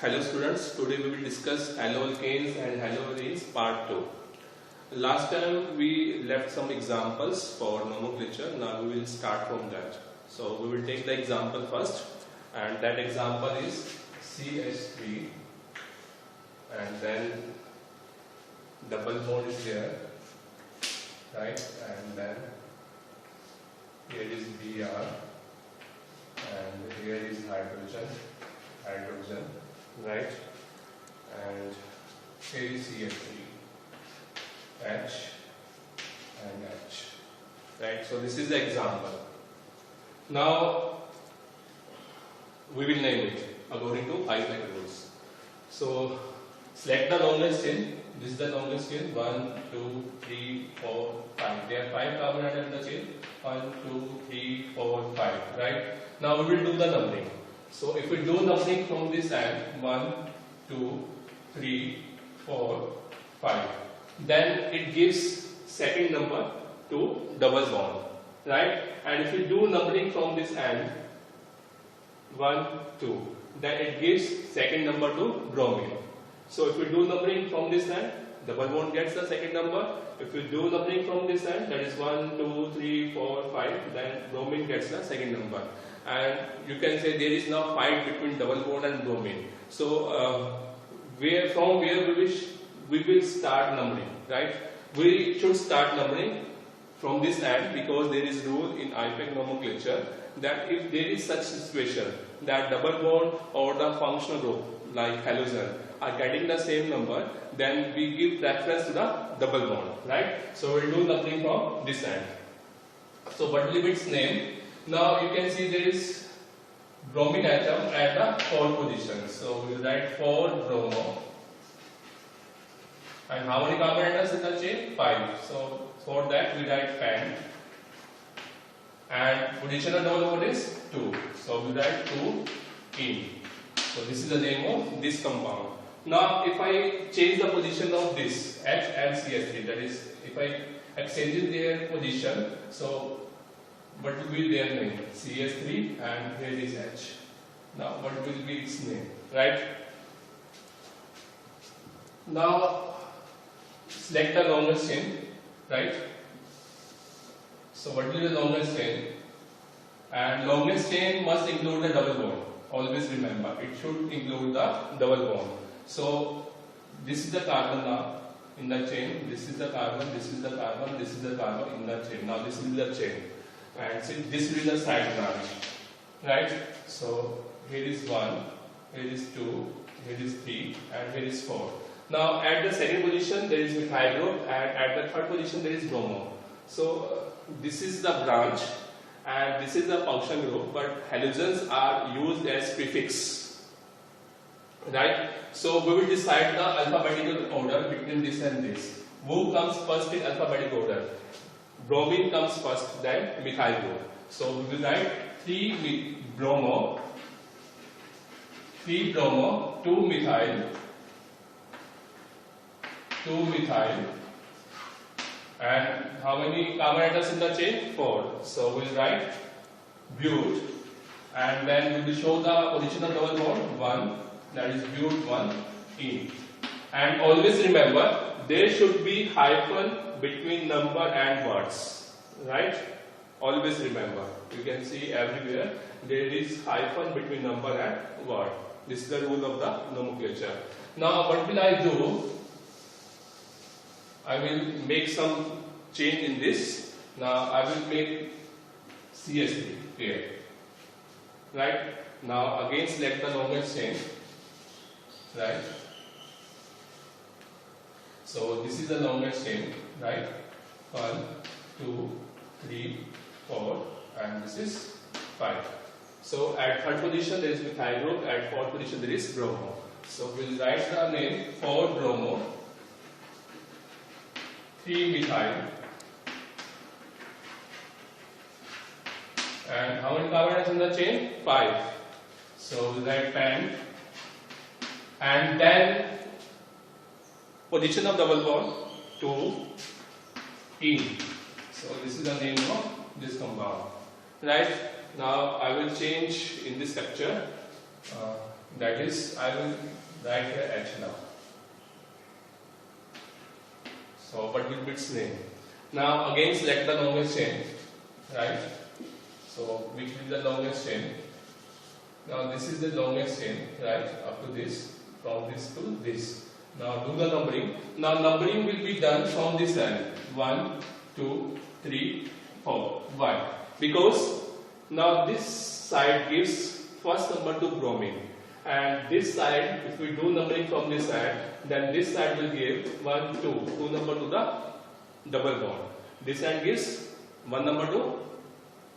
Hello students, today we will discuss haloalkanes and haloarenes part 2. Last time we left some examples for nomenclature, now we will start from that. So we will take the example first, and that example is CH3 and then double bond is there, right, and then here is Br and here is hydrogen, right, and here is CH3, H and H, right. So this is the example. Now we will name it according to IUPAC rules. So select the longest chain. This is the longest chain. 1, 2, 3, 4, 5. There are 5 carbon atoms in the chain. 1, 2, 3, 4, 5. Right. Now we will do the numbering. So if we do numbering from this end, 1, 2, 3, 4, 5, then it gives second number to double bond, right? And if we do numbering from this end, 1, 2, then it gives second number to bromine. So if we do numbering from this end, double bond gets the second number. If we do numbering from this end, that is 1, 2, 3, 4, 5, then bromine gets the second number. And you can say there is now fight between double bond and bromine. So from where we will start numbering, right? We should start numbering from this end, because there is rule in IUPAC nomenclature that if there is such situation that double bond or the functional group like halogen are getting the same number, then we give preference to the double bond, right? So we will do numbering from this end. So what will be its name? Now you can see there is bromine atom at the 4th position. So we will write 4 bromo. And how many carbon atoms in the chain? 5. So for that we write pen. And position of double bond is 2. So we write 2 in. So this is the name of this compound. Now if I change the position of this H and CH3, that is if I exchange their position, so what will be their name? CH3 and here is H. Now what will be its name, right? Now select the longest chain, right? So what will be the longest chain? And longest chain must include the double bond. Always remember, it should include the double bond. So this is the carbon now in the chain. This is the carbon, this is the carbon, this is the carbon in the chain. Now this is the chain. And see, this is the side branch, right? So here is 1, here is 2, here is 3, and here is 4. Now at the second position there is methyl group, and at the third position there is bromo. So this is the branch and this is the function group, but halogens are used as prefix, right? So we will decide the alphabetical order between this and this. Who comes first in alphabetical order? Bromine comes first, then methyl group. So we will write 3 bromo, 2 methyl, 2 methyl, and how many carbon atoms in the chain? 4. So we will write but, and then we will show the position of double bond 1, that is but 1 in. And always remember, there should be hyphen between number and words, right? Always remember. You can see everywhere there is hyphen between number and word. This is the rule of the nomenclature. Now what will I do? I will make some change in this. Now I will make CH3 here, right? Now again select the longest chain, right? So this is the longest chain, right? 1, 2, 3, 4, and this is 5. So at third position there is methyl group, at fourth position there is bromo. So we will write the name 4 bromo, 3 methyl, and how many carbon atoms in the chain? 5. So we will write pen, and then position of double bond 2 in. So this is the name of this compound, right? Now I will change in this structure. That is, I will write here H now. So what will be its name? Now again select the longest chain, right? So which will be the longest chain? Now this is the longest chain, right? Up to this, from this to this. Now do the numbering. Now numbering will be done from this end. 1, 2, 3, 4. Why? Because now this side gives first number to bromine, and this side, if we do numbering from this side, then this side will give 1, 2 number to the double bond. This side gives 1 number to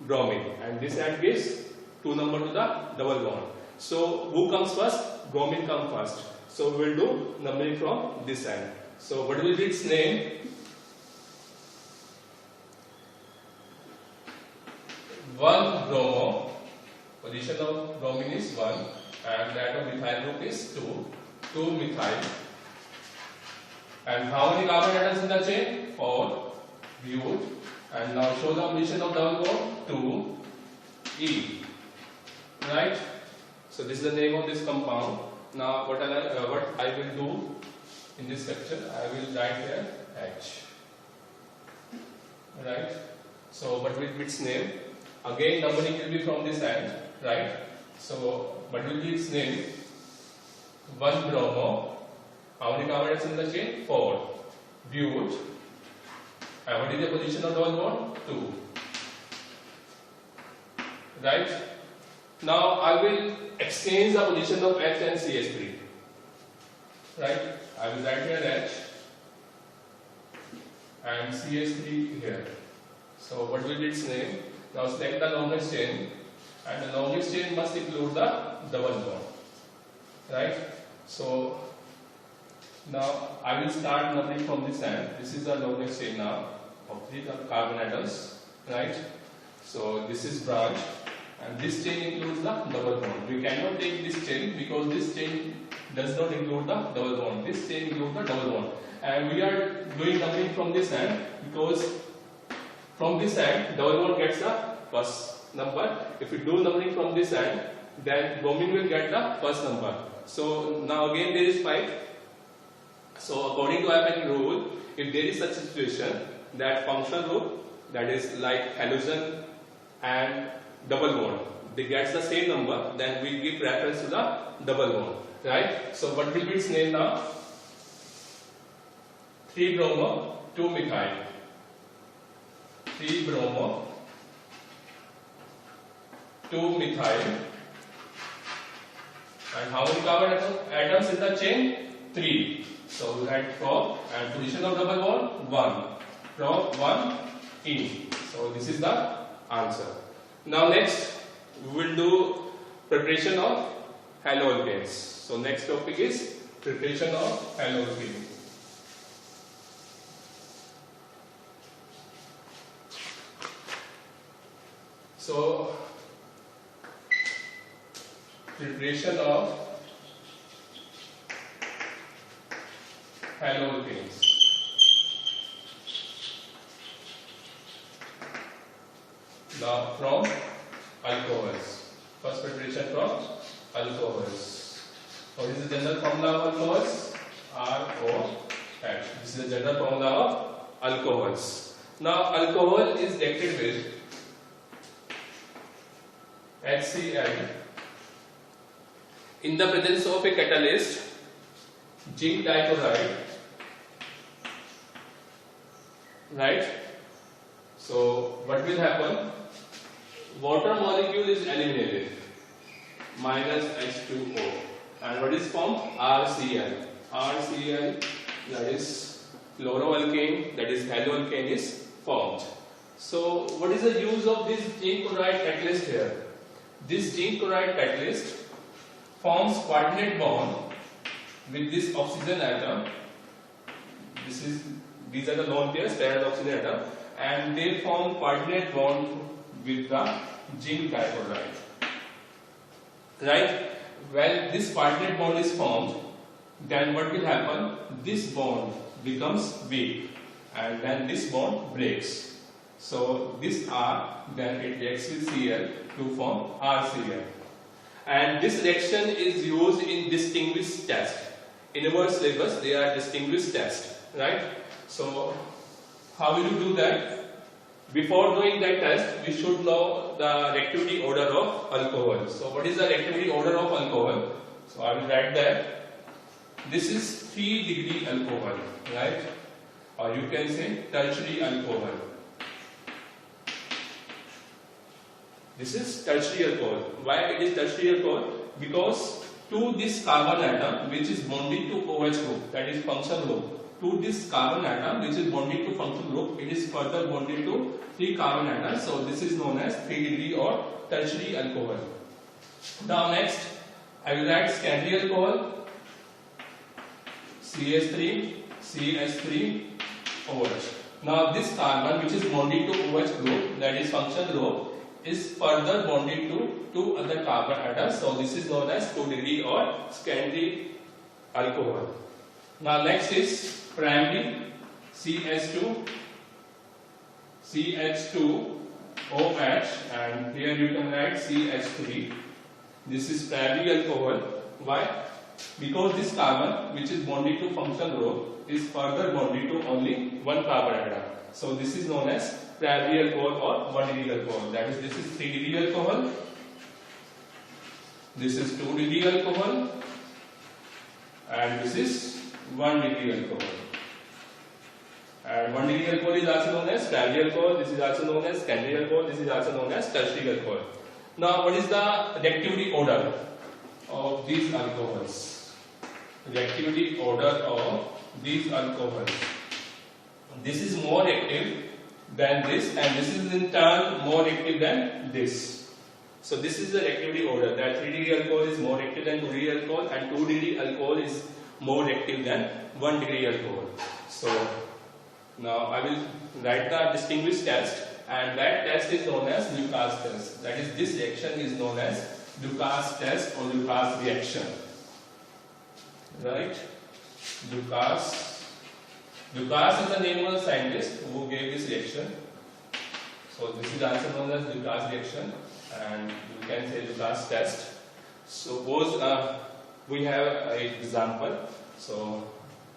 bromine, and this side gives 2 number to the double bond. So who comes first? Bromine comes first. So we will do numbering from this side. So what will be its name? 1 bromo. Position of bromine is 1, and that of methyl group is 2. 2 methyl. And how many carbon atoms in the chain? 4. Bute. And now show the position of double bond. 2. E. Right? So this is the name of this compound. Now what I will do in this section, I will write here H. Right? So what will be its name? Again numbering will be from this end, right? So what will be its name? 1 bromo. How many carbon atoms in the chain? 4. Bute. And what is the position of double bond? 2. Right? Now I will exchange the position of H and CH3. Right? I will write here H and CH3 here. So what will be its name? Now select the longest chain, and the longest chain must include the double bond. Right? So now I will start numbering from this end. This is the longest chain now of 3 carbon atoms. Right? So this is branch. And this chain includes the double bond. We cannot take this chain because this chain does not include the double bond. This chain includes the double bond. And we are doing numbering from this end because from this end, double bond gets the first number. If we do numbering from this end, then bromine will get the first number. So now again there is 5. So according to Abel rule, if there is such a situation that functional group, that is like halogen and double bond, they get the same number, then we give preference to the double bond, right? So what will be its name now? 3 bromo 2 methyl. 3 bromo 2 methyl. And how many carbon atoms in the chain? 3. So we write from, and position of double bond 1. From 1 in. So this is the answer. Now next we will do preparation of haloalkanes. So next topic is preparation of haloalkane. So preparation of haloalkanes. Now from alcohols. First preparation from alcohols. What is the general formula of alcohols? ROH. This is the general formula of alcohols. Now alcohol is reacted with HCl in the presence of a catalyst, zinc dichloride, right? So what will happen? Water molecule is eliminated, minus H2O, and what is formed? RCl. RCl, that is chloroalkane, that is haloalkane, is formed. So what is the use of this zinc chloride catalyst here? This zinc chloride catalyst forms coordinate bond with this oxygen atom. These are the lone pairs, paired oxygen atom, and they form coordinate bond with the zinc dichloride. Right? When this coordinate bond is formed, then what will happen? This bond becomes weak, and then this bond breaks. So this R, then it reacts with Cl to form RCl. and this reaction is used in distinguished test. In our syllabus, they are distinguished test, right? So, how will you do that? Before doing that test, we should know the reactivity order of alcohol. So, what is the reactivity order of alcohol? So, I will write that this is 3-degree alcohol, right? Or you can say tertiary alcohol. This is tertiary alcohol. Why it is tertiary alcohol? Because to this carbon atom which is bonded to OH group, that is functional group, to this carbon atom which is bonded to functional group, it is further bonded to 3 carbon atoms. So this is known as 3-degree or tertiary alcohol. Now next, I will write secondary alcohol, CH3, CH3, OH. Now this carbon which is bonded to OH group, that is functional group, is further bonded to 2 other carbon atoms. So this is known as 2-degree or secondary alcohol. Now next is primary, CH2, CH2OH, and here you can write CH3. This is primary alcohol. Why? Because this carbon which is bonded to functional group is further bonded to only 1 carbon atom. So this is known as primary alcohol or 1-degree alcohol. That is, this is 3-degree alcohol. This is 2-degree alcohol, and this is 1-degree alcohol. And 1-degree alcohol is also known as primary alcohol. This is also known as secondary alcohol. This is also known as tertiary alcohol. Now, what is the reactivity order of these alcohols? Reactivity order of these alcohols. This is more active than this, and this is in turn more active than this. So this is the reactivity order, that 3-degree alcohol is more active than 2-degree alcohol, and 2-degree alcohol is more active than 1-degree alcohol. So now I will write the distinguished test, and that test is known as Lucas test. That is, this reaction is known as Lucas test or Lucas reaction. Right? Lucas is the name of the scientist who gave this reaction. So this is also known as Lucas reaction, and you can say Lucas test. Suppose we have an example. So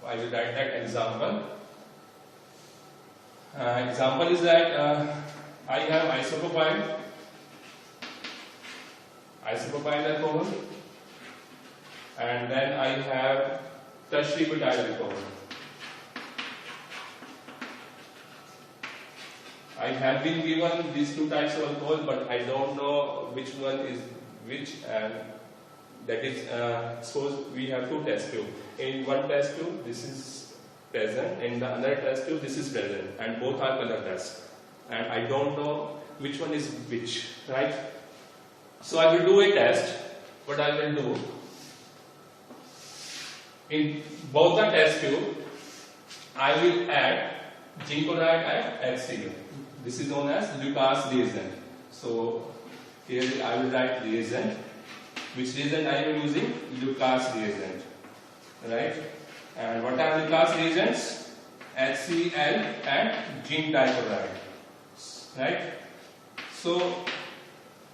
I will write that example. Example is that I have isopropyl alcohol, and then I have tertiary butyl alcohol. I have been given these 2 types of alcohol, but I don't know which one is which, and that is, suppose we have 2 test tubes. In one test tube, this is present, in the other test tube, this is present, and both are color tests. And I don't know which one is which, right? So I will do a test. What I will do, in both the test tube, I will add zinc chloride and HCl. This is known as Lucas reagent. So here I will write reagent. Which reagent I am using? Lucas reagent. Right? And what are Lucas reagents? HCl and zinc dichloride. Right? So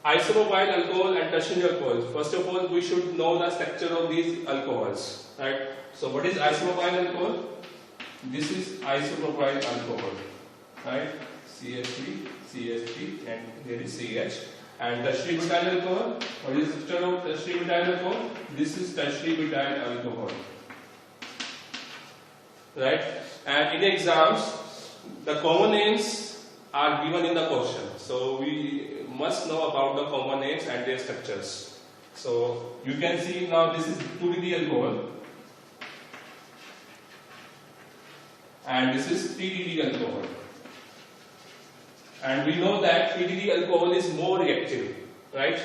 isopropyl alcohol and tertiary alcohol. First of all, we should know the structure of these alcohols. Right? So what is isopropyl alcohol? This is isopropyl alcohol. Right? CH3, CH3, and here is CH. And tertiary butyl alcohol. What is the structure of tertiary butyl alcohol? This is tertiary butyl alcohol. Right? And in exams, the common names are given in the question. So we must know about the common names and their structures. So you can see now this is 2-degree alcohol, and this is 3-degree alcohol. And we know that 3-degree alcohol is more reactive, right?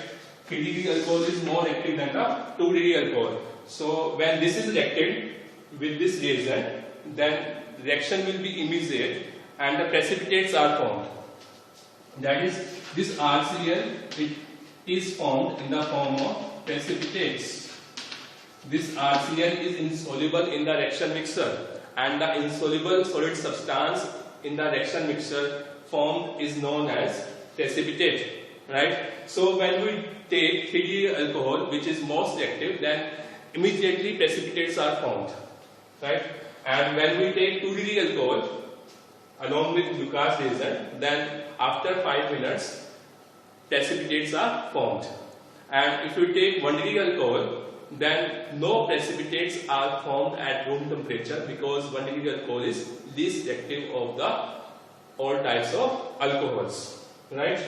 3-degree alcohol is more active than the 2-degree alcohol. So when this is reacted with this reagent, then reaction will be immediate and the precipitates are formed. That is, this RCl, it is formed in the form of precipitates. This RCl is insoluble in the reaction mixture, and the insoluble solid substance in the reaction mixture formed is known as precipitate, right? So when we take 3D alcohol, which is most reactive, then immediately precipitates are formed, right? And when we take 2D alcohol along with Lucas reagent, then after 5 minutes precipitates are formed. And if you take 1D alcohol, then no precipitates are formed at room temperature, because 1D alcohol is least reactive of the all types of alcohols, right?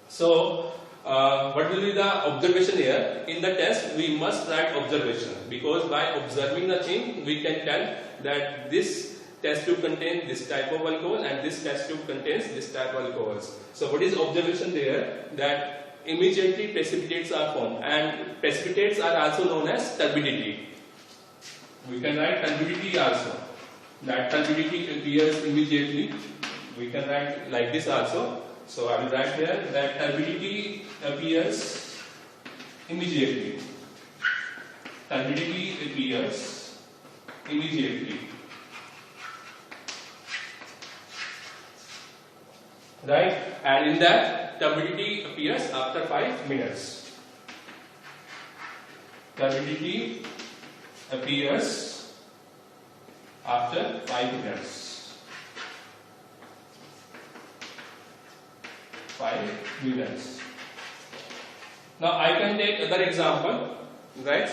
So what will be the observation here? In the test we must write observation, because by observing the thing we can tell that this test tube contains this type of alcohol and this test tube contains this type of alcohols. So what is observation there? That immediately precipitates are formed, and precipitates are also known as turbidity. We can write turbidity also, that turbidity appears immediately. We can write like this also. So I will write here that turbidity appears immediately. Turbidity appears immediately. Right? And in that, turbidity appears after 5 minutes. Turbidity appears after 5 minutes. 5 minutes. Now I can take another example, right?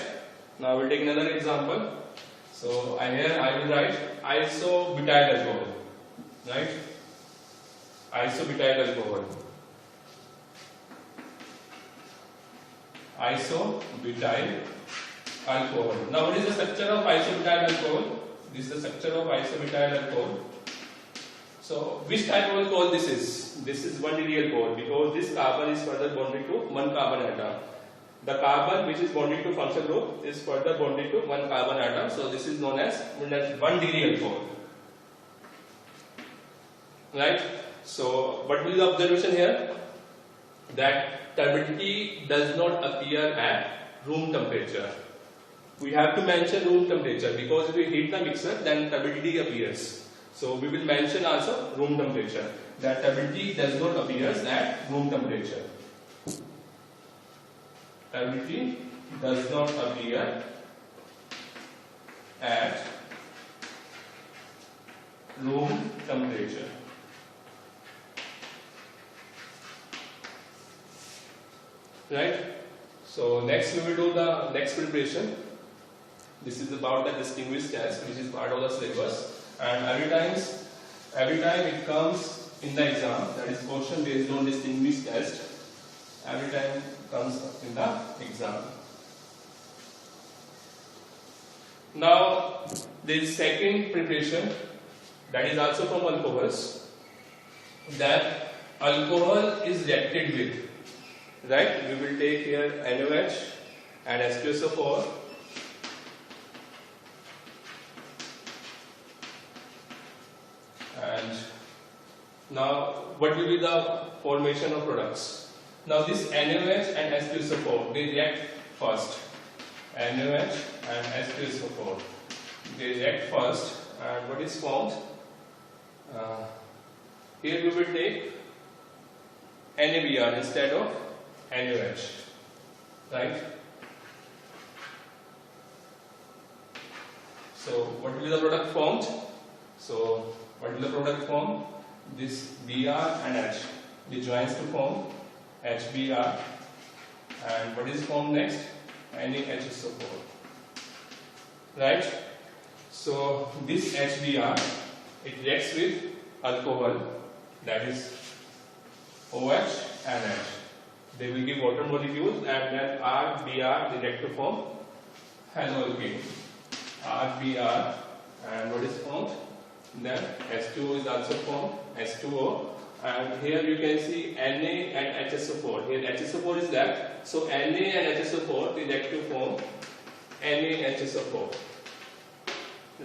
Now I will take another example. So here I will write isobutyl alcohol, right? Isobutyl alcohol. Isobutyl alcohol. Now what is the structure of isobutyl alcohol? This is the structure of isobutyl alcohol. So which type of alcohol this is? This is 1D alcohol, because this carbon is further bonded to one carbon atom. The carbon which is bonded to functional group is further bonded to one carbon atom. So this is known as 1D alcohol. Right? So what will be the observation here? That turbidity does not appear at room temperature. We have to mention room temperature, because if we heat the mixer, then turbidity appears. So we will mention also room temperature, that turbidity does not appear at room temperature. Turbidity does not appear at room temperature. Right? So next we will do the next preparation. This is about the distinguished test, which is part of the syllabus. And every time it comes in the exam, that is question based on distinguished test, every time it comes in the exam. Now the second preparation, that is also from alcohols, that alcohol is reacted with, right? We will take here NaOH and H2SO4. And now what will be the formation of products? Now this NaOH and H2SO4, they react first. NaOH and H2SO4, they react first, and what is formed? Here we will take NaBr instead of NaOH, right? So what will be the product formed? So what will the product form? This Br and H, they joins to form HBr, and what is formed next? NaHSO4, right? So this HBr, it reacts with alcohol, that is OH and H. They will give water molecules, and then RBr, they react to form haloalkane. RBr, and what is formed? Then H2O is also formed, H2O, and here you can see Na and HSO4. Here HSO4 is left, so Na and HSO4 they react to form NaHSO4,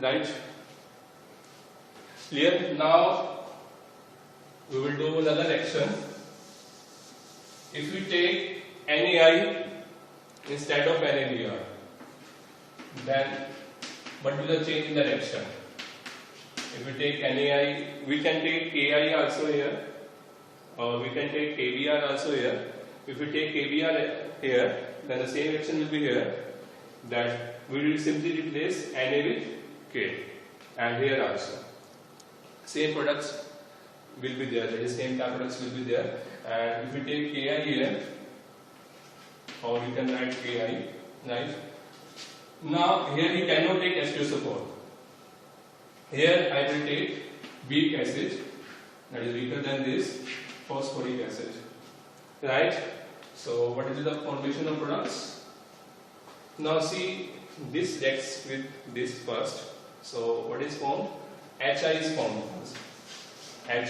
right? Clear? Now we will do another reaction. If we take NaI instead of NaBr, then what will the change in the reaction? If we take NaI, we can take Ki also here, or we can take Kbr also here. if we take KBr here, then the same reaction will be here, that we will simply replace Na with K, and here also same products will be there, that is same type products will be there. And if we take Ki here, or we can write Ki, right? Now here we cannot take H2SO4. Here I will take weak acid, that is weaker than this phosphoric acid, right? So what is the formation of products? Now see, this reacts with this first. So what is formed? Hi is formed first. Hi,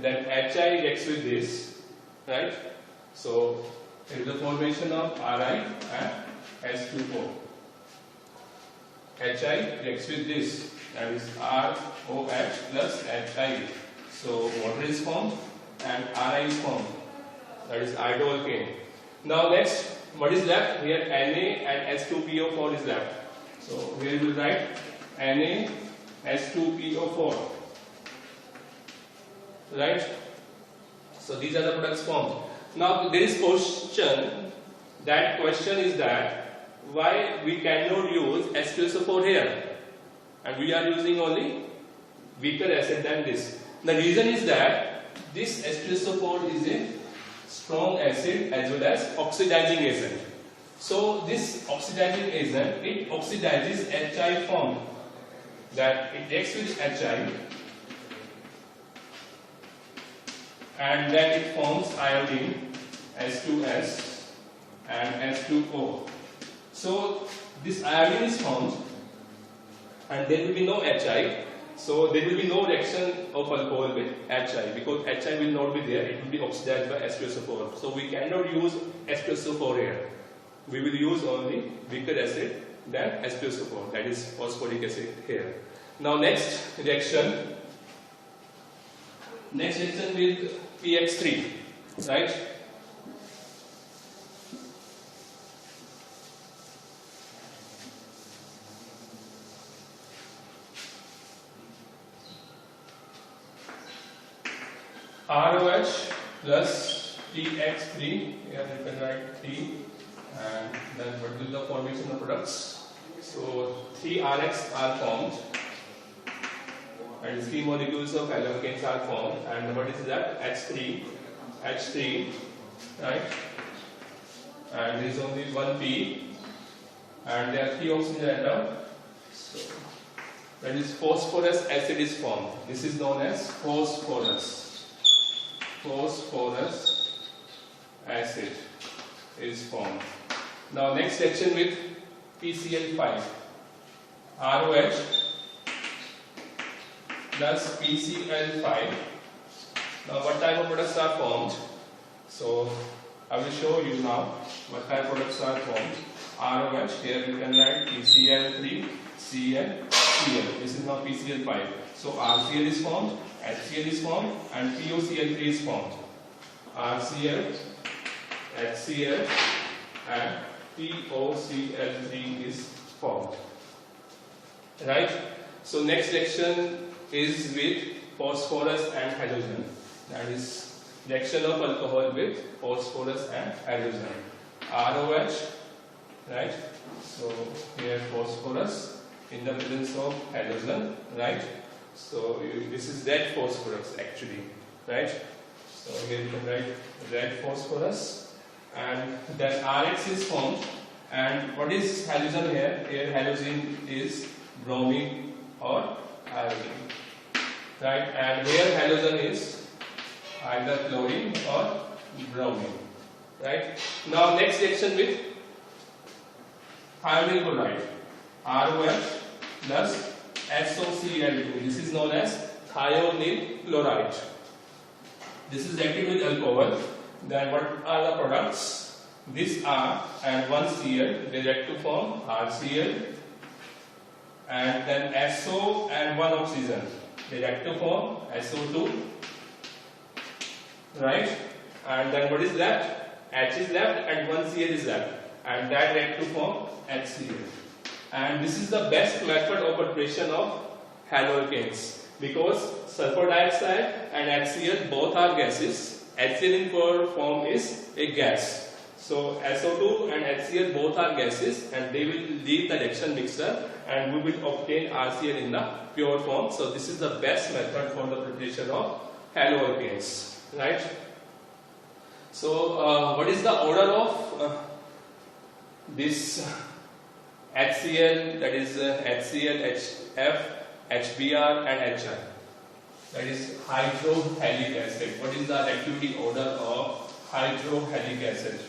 then Hi reacts with this, right? So it is the formation of Ri and H2O. Hi reacts with this, that is ROH plus Hi. So water is formed and Ri is formed, that is iodoalkane. Now next, what is left? Here Na and H2PO4 is left. So here we will write Na H2PO4, right? So these are the products formed. Now there is question. That question is that why we cannot use H2SO4 here, and we are using only weaker acid than this. The reason is that this H2SO4 is a strong acid as well as oxidizing agent. So this oxidizing agent, it oxidizes Hi form, that it reacts with Hi and then it forms iodine, H2S and H2O. So this iodine is formed and there will be no Hi. So there will be no reaction of alcohol with Hi, because Hi will not be there, it will be oxidized by H2SO4. So we cannot use H2SO4 here. We will use only weaker acid than H2SO4, that is phosphoric acid here. Now next reaction with PX3, right? ROH plus PX3, here you can write 3, and then what will the formation of products? So 3 RX are formed, and 3 molecules of haloalkanes are formed, and what is that? H3, right? And there is only one P, and there are 3 oxygen atoms. So that is phosphorus acid is formed. This is known as phosphorus acid is formed. Now next reaction with PCl5, ROH plus PCl5. Now what type of products are formed? So I will show you now what type of products are formed. ROH, here you can write PCl3, Cl, Cl. This is now PCl5. So RCl is formed, HCl is formed, and POCl3 is formed. RCl, HCl, and POCl3 is formed. Right? So next reaction is with phosphorus and halogen. That is reaction of alcohol with phosphorus and halogen. ROH, right? So here phosphorus in the presence of halogen, right? So this is red phosphorus actually, right? So here you can write red phosphorus, and then RX is formed. And what is halogen here? Here halogen is bromine or iodine, right? And here halogen is either chlorine or bromine, right? Now next reaction with thionyl chloride, ROH plus SOCl2. This is known as thionyl chloride. This is reacted with alcohol. Then what are the products? This R and one Cl, they react to form RCl, and then SO and one oxygen, they react to form SO2, right? And then what is left? H is left and one Cl is left, and that react to form HCl. And this is the best method of preparation of haloalkanes, because sulfur dioxide and HCl both are gases, HCl in pure form is a gas. So SO2 and HCl both are gases, and they will leave the reaction mixture, and we will obtain RCl in the pure form. So this is the best method for the preparation of haloalkanes, right? So what is the order of this HCl, that is HCl, HF, HBr and HI, that is hydrohalic acid. What is the reactivity order of hydrohalic acid?